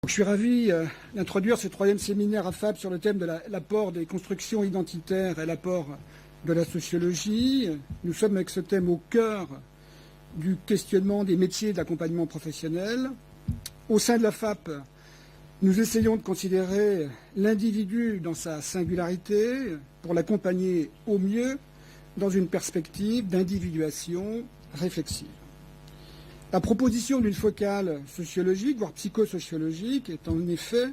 Je suis ravi d'introduire ce troisième séminaire AFAP sur le thème de l'apport des constructions identitaires et l'apport de la sociologie. Nous sommes avec ce thème au cœur du questionnement des métiers de l'accompagnement professionnel. Au sein de l'AFAP, nous essayons de considérer l'individu dans sa singularité pour l'accompagner au mieux dans une perspective d'individuation réflexive. La proposition d'une focale sociologique, voire psychosociologique, est en effet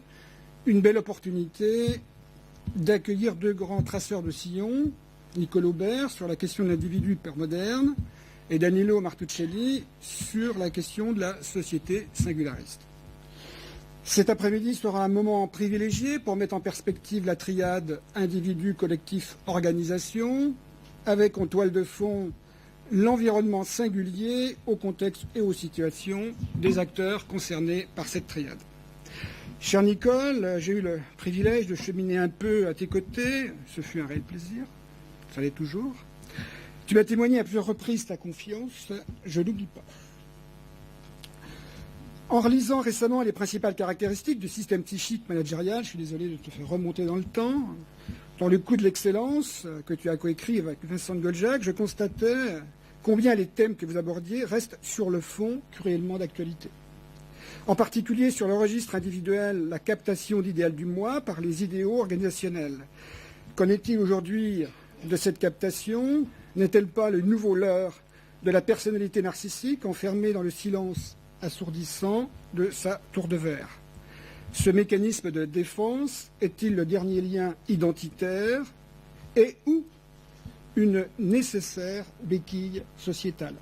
une belle opportunité d'accueillir deux grands traceurs de sillon, Nicole Aubert sur la question de l'individu hypermoderne et Danilo Martuccelli sur la question de la société singulariste. Cet après-midi sera un moment privilégié pour mettre en perspective la triade individu, collectif, organisation, avec en toile de fond l'environnement singulier au contexte et aux situations des acteurs concernés par cette triade. Chère Nicole, j'ai eu le privilège de cheminer un peu à tes côtés. Ce fut un réel plaisir. Ça l'est toujours. Tu m'as témoigné à plusieurs reprises ta confiance. Je n'oublie pas. En relisant récemment les principales caractéristiques du système psychique managérial, je suis désolé de te faire remonter dans le temps, dans le coup de l'excellence que tu as coécrit avec Vincent Goldjak, je constatais combien les thèmes que vous abordiez restent sur le fond cruellement d'actualité. En particulier sur le registre individuel, la captation d'idéal du moi par les idéaux organisationnels. Qu'en est-il aujourd'hui de cette captation? N'est-elle pas le nouveau leurre de la personnalité narcissique enfermée dans le silence assourdissant de sa tour de verre? Ce mécanisme de défense est-il le dernier lien identitaire et ou une nécessaire béquille sociétale?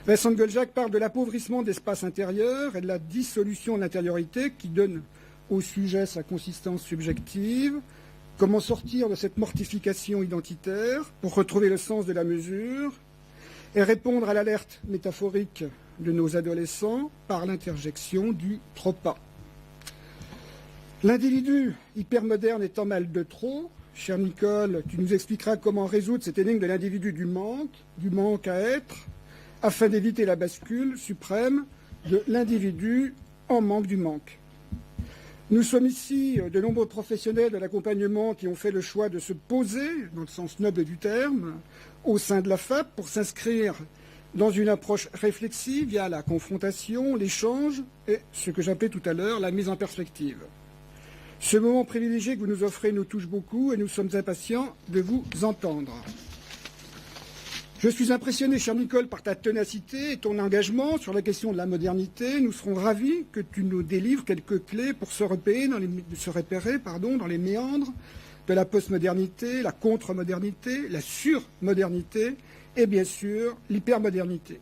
Vincent Goldjak parle de l'appauvrissement d'espace intérieur et de la dissolution de l'intériorité qui donne au sujet sa consistance subjective. Comment sortir de cette mortification identitaire pour retrouver le sens de la mesure et répondre à l'alerte métaphorique de nos adolescents par l'interjection du trop pas. L'individu hypermoderne étant mal de trop, chère Nicole, tu nous expliqueras comment résoudre cette énigme de l'individu du manque à être, afin d'éviter la bascule suprême de l'individu en manque du manque. Nous sommes ici de nombreux professionnels de l'accompagnement qui ont fait le choix de se poser, dans le sens noble du terme, au sein de la FAP pour s'inscrire dans une approche réflexive via la confrontation, l'échange et ce que j'appelais tout à l'heure la mise en perspective. Ce moment privilégié que vous nous offrez nous touche beaucoup et nous sommes impatients de vous entendre. Je suis impressionné, chère Nicole, par ta ténacité et ton engagement sur la question de la modernité. Nous serons ravis que tu nous délivres quelques clés pour se repérer dans les méandres de la postmodernité, la contre-modernité, la surmodernité et bien sûr l'hypermodernité.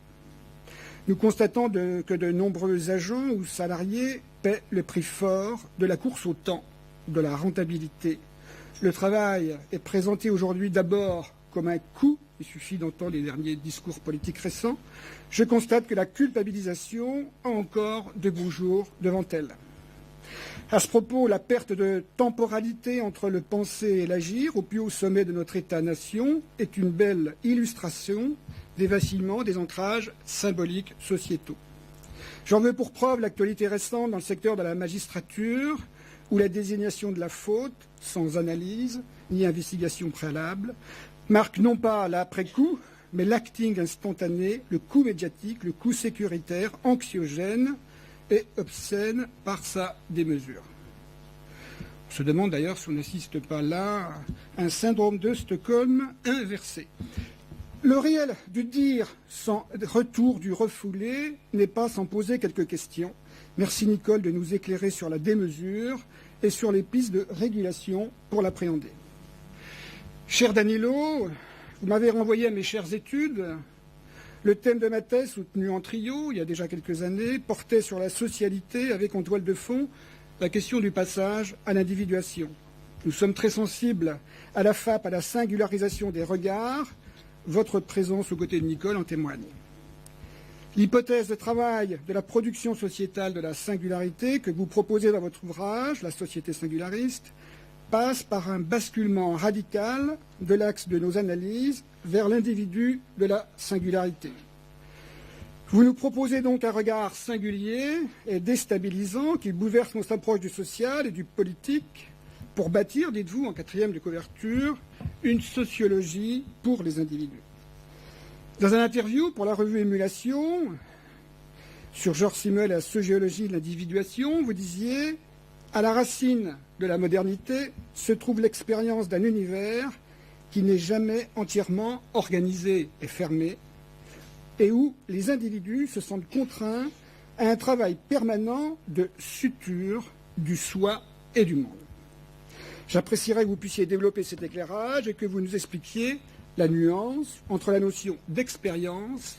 Nous constatons que de nombreux agents ou salariés paient le prix fort de la course au temps, de la rentabilité. Le travail est présenté aujourd'hui d'abord comme un coût, il suffit d'entendre les derniers discours politiques récents. Je constate que la culpabilisation a encore de beaux jours devant elle. À ce propos, la perte de temporalité entre le penser et l'agir au plus haut sommet de notre État-nation est une belle illustration des vacillements, des ancrages symboliques sociétaux. J'en veux pour preuve l'actualité récente dans le secteur de la magistrature, où la désignation de la faute, sans analyse ni investigation préalable, marque non pas l'après-coup, mais l'acting instantané, le coup médiatique, le coup sécuritaire, anxiogène et obscène par sa démesure. On se demande d'ailleurs si on n'assiste pas là à un syndrome de Stockholm inversé. Le réel du dire sans retour du refoulé n'est pas sans poser quelques questions. Merci Nicole de nous éclairer sur la démesure et sur les pistes de régulation pour l'appréhender. Cher Danilo, vous m'avez renvoyé à mes chères études. Le thème de ma thèse, soutenue en trio il y a déjà quelques années, portait sur la socialité avec en toile de fond la question du passage à l'individuation. Nous sommes très sensibles à la FAP, à la singularisation des regards. Votre présence aux côtés de Nicole en témoigne. L'hypothèse de travail de la production sociétale de la singularité que vous proposez dans votre ouvrage, La société singulariste, passe par un basculement radical de l'axe de nos analyses vers l'individu de la singularité. Vous nous proposez donc un regard singulier et déstabilisant qui bouleverse notre approche du social et du politique pour bâtir, dites-vous, en 4e de couverture, une sociologie pour les individus. Dans un interview pour la revue Émulation, sur Georges Simmel et la sociologie de l'individuation, vous disiez « À la racine de la modernité se trouve l'expérience d'un univers qui n'est jamais entièrement organisé et fermé, et où les individus se sentent contraints à un travail permanent de suture du soi et du monde. J'apprécierais que vous puissiez développer cet éclairage et que vous nous expliquiez la nuance entre la notion d'expérience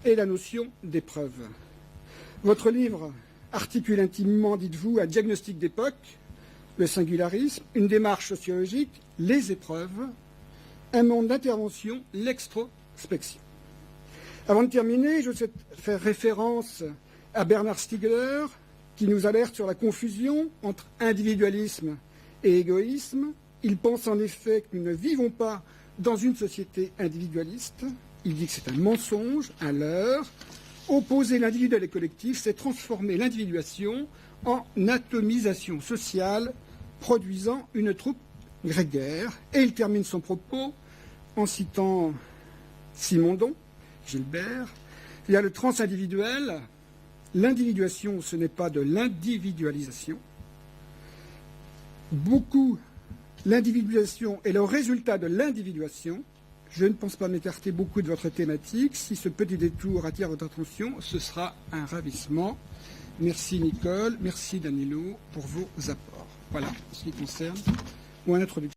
et la notion d'épreuve. Votre livre articule intimement, dites-vous, un diagnostic d'époque, le singularisme, une démarche sociologique, les épreuves, un monde d'intervention, l'extrospection. Avant de terminer, je souhaite faire référence à Bernard Stiegler, qui nous alerte sur la confusion entre individualisme et égoïsme. Il pense en effet que nous ne vivons pas dans une société individualiste. Il dit que c'est un mensonge, un leurre. Opposer l'individuel et collectif, c'est transformer l'individuation en atomisation sociale, produisant une troupe grégaire. Et il termine son propos en citant Simondon, Gilbert. Il y a le transindividuel. L'individuation, ce n'est pas de l'individualisation. L'individualisation est le résultat de l'individuation. Je ne pense pas m'écarter beaucoup de votre thématique. Si ce petit détour attire votre attention, ce sera un ravissement. Merci Nicole, merci Danilo pour vos apports. Voilà, ce qui concerne mon introduction.